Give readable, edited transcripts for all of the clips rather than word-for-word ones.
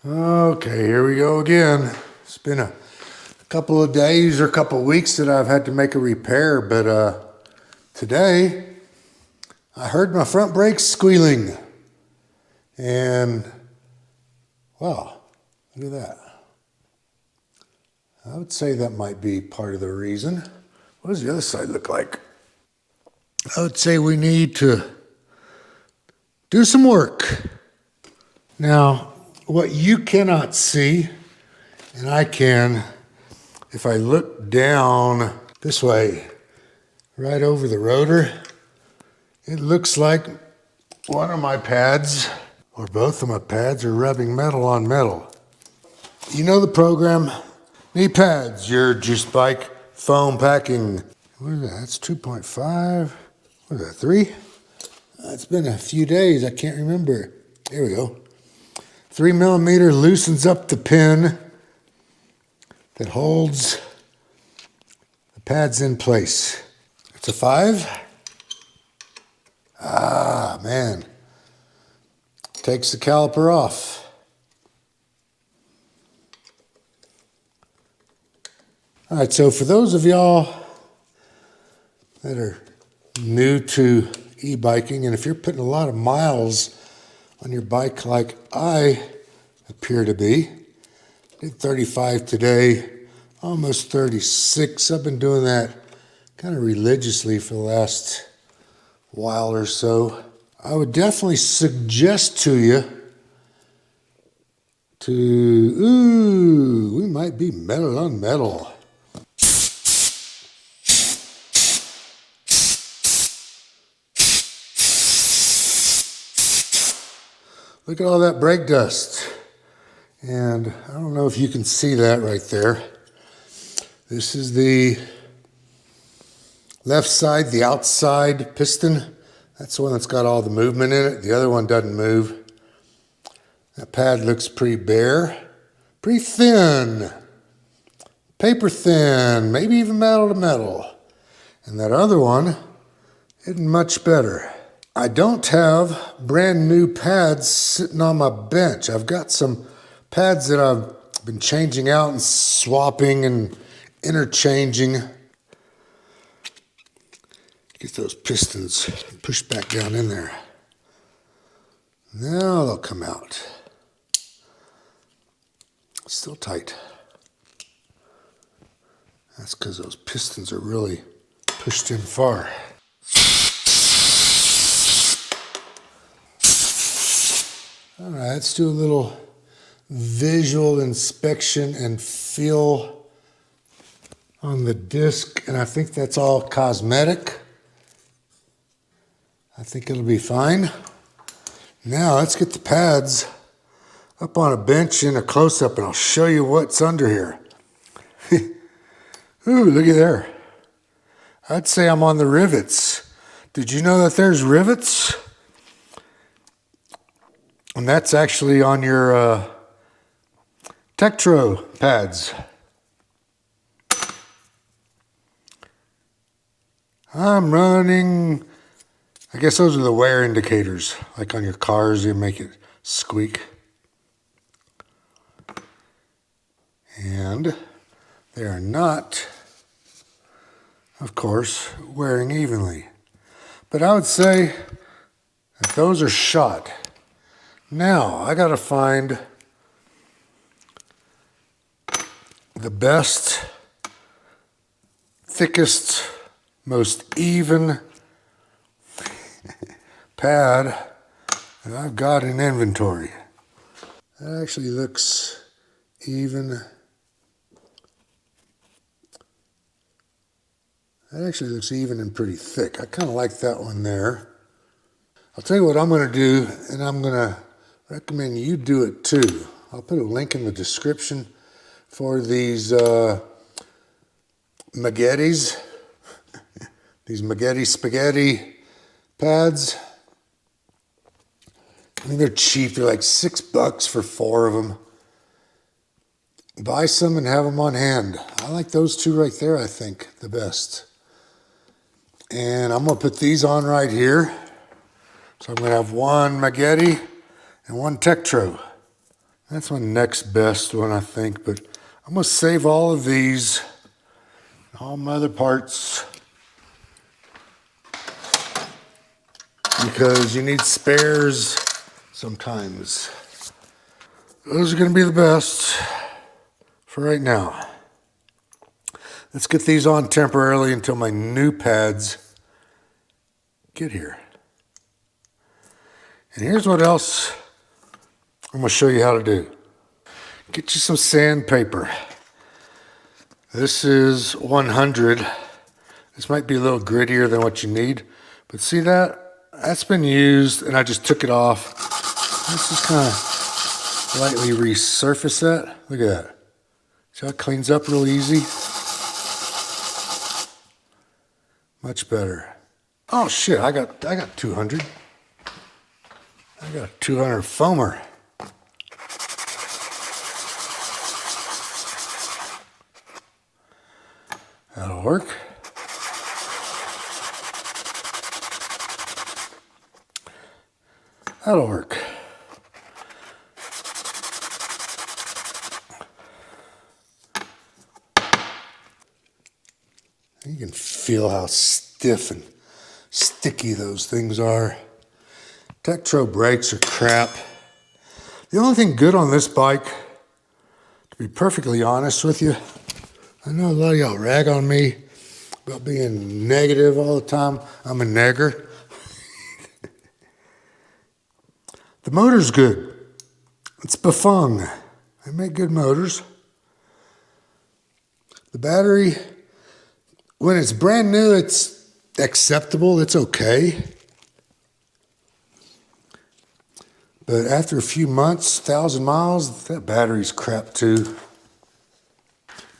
Okay, here we go again. It's been a couple of days or a couple of weeks that I've had to make a repair, but today I heard my front brakes squealing. And wow, look at that. I would say that might be part of the reason. What does the other side look like? I would say we need to do some work. Now, what you cannot see, and I can, if I look down this way, right over the rotor, it looks like one of my pads, or both of my pads, are rubbing metal on metal. You know the program, knee pads, your juice bike foam packing. What is that? That's 2.5. What is that, 3? It's been a few days, I can't remember. Here we go. 3 millimeter loosens up the pin that holds the pads in place. It's a 5. Ah, man. Takes the caliper off. All right, so for those of y'all that are new to e-biking, and if you're putting a lot of miles on your bike like I appear to be, did 35 today, almost 36. I've been doing that kind of religiously for the last while or so. I would definitely suggest to you we might be metal on metal. Look at all that brake dust. And I don't know if you can see that right there. This is the left side, the outside piston. That's the one that's got all the movement in it. The other one doesn't move. That pad looks pretty bare, pretty thin, paper thin, maybe even metal to metal. And that other one isn't much better. I don't have brand new pads sitting on my bench. I've got some pads that I've been changing out and swapping and interchanging. Get those pistons pushed back down in there. Now they'll come out. Still tight. That's because those pistons are really pushed in far. All right, let's do a little visual inspection and feel on the disc, and I think that's all cosmetic. I think it'll be fine. Now let's get the pads up on a bench in a close-up, and I'll show you what's under here. Ooh, looky there. I'd say I'm on the rivets. Did you know that there's rivets? And that's actually on your Tektro pads. I'm running, I guess those are the wear indicators, like on your cars, they make it squeak. And they are not, of course, wearing evenly. But I would say that those are shot. Now, I gotta find the best, thickest, most even pad that I've got in inventory. That actually looks even. That actually looks even and pretty thick. I kind of like that one there. I'll tell you what I'm gonna do, and I'm gonna recommend you do it too. I'll put a link in the description for these Maggottis, these Maggotty spaghetti pads. I mean, they're cheap. They're like $6 for 4 of them. Buy some and have them on hand. I like those two right there, I think, the best. And I'm gonna put these on right here. So I'm gonna have one Maggotty and one Tektro. That's my next best one, I think, but I'm gonna save all of these, all my other parts, because you need spares sometimes. Those are gonna be the best for right now. Let's get these on temporarily until my new pads get here. And here's what else I'm gonna show you how to do. Get you some sandpaper. This is 100. This might be a little grittier than what you need, but see that? That's been used and I just took it off. Let's just kind of lightly resurface that. Look at that. See how it cleans up real easy? Much better. Oh shit, I got 200. I got a 200 foamer. That'll work. That'll work. You can feel how stiff and sticky those things are. Tektro brakes are crap. The only thing good on this bike, to be perfectly honest with you, I know a lot of y'all rag on me about being negative all the time. I'm a negger. The motor's good. It's Bafang. They make good motors. The battery, when it's brand new, it's acceptable. It's okay. But after a few months, 1,000 miles, that battery's crap too.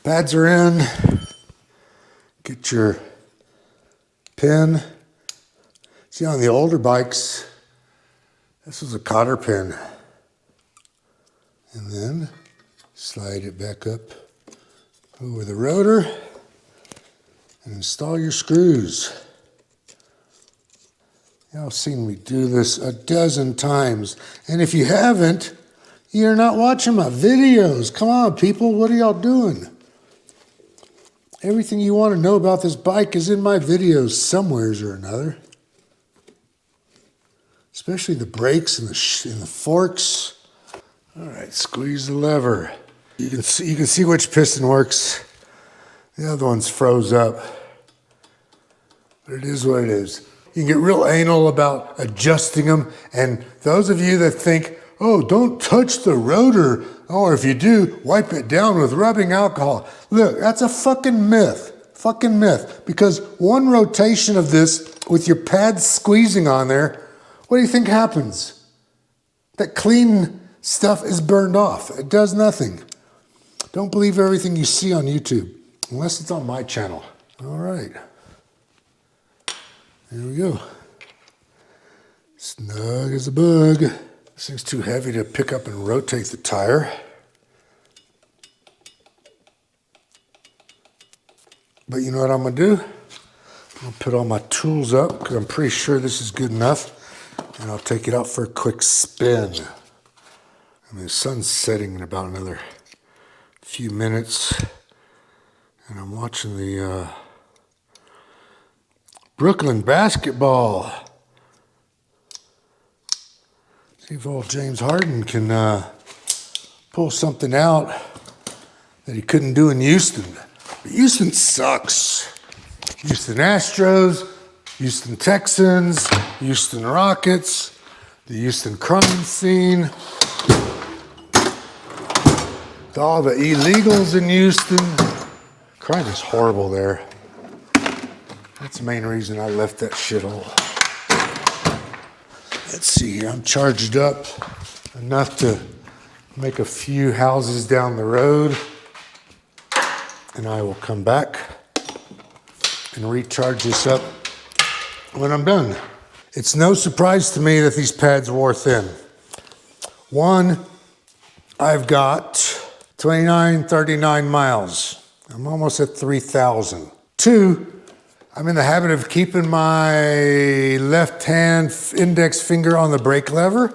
Pads are in. Get your pin. See, on the older bikes, this was a cotter pin. And then slide it back up over the rotor and install your screws. Y'all have seen me do this a dozen times. And if you haven't, you're not watching my videos. Come on, people, what are y'all doing? Everything you want to know about this bike is in my videos somewheres or another. Especially the brakes and the forks. All right, squeeze the lever. You can see which piston works. The other one's froze up. But it is what it is. You can get real anal about adjusting them. And those of you that think, oh, don't touch the rotor, or if you do, wipe it down with rubbing alcohol. Look, that's a fucking myth. Fucking myth. Because one rotation of this with your pads squeezing on there, what do you think happens? That clean stuff is burned off. It does nothing. Don't believe everything you see on YouTube, unless it's on my channel. All right. There we go. Snug as a bug. This thing's too heavy to pick up and rotate the tire. But you know what I'm gonna do? I'm gonna put all my tools up because I'm pretty sure this is good enough. And I'll take it out for a quick spin. I mean, the sun's setting in about another few minutes. And I'm watching the Brooklyn basketball. See if old James Harden can pull something out that he couldn't do in Houston. But Houston sucks. Houston Astros, Houston Texans, Houston Rockets, the Houston crime scene, all the illegals in Houston. Crime is horrible there. That's the main reason I left that shithole. Let's see here, I'm charged up enough to make a few houses down the road, and I will come back and recharge this up when I'm done. It's no surprise to me that these pads wore thin. One, I've got 2939 miles. I'm almost at 3,000. Two, I'm in the habit of keeping my left hand index finger on the brake lever.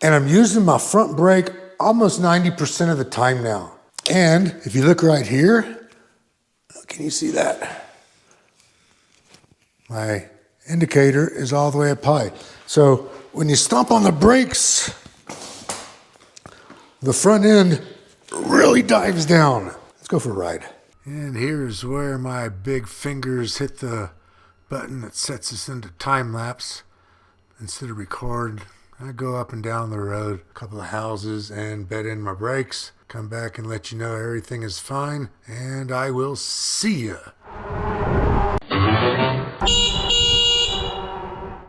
And I'm using my front brake almost 90% of the time now. And if you look right here, can you see that? My indicator is all the way up high. So when you stomp on the brakes, the front end really dives down. Let's go for a ride. And here's where my big fingers hit the button that sets us into time lapse. Instead of record, I go up and down the road, a couple of houses, and bed in my brakes. Come back and let you know everything is fine, and I will see ya.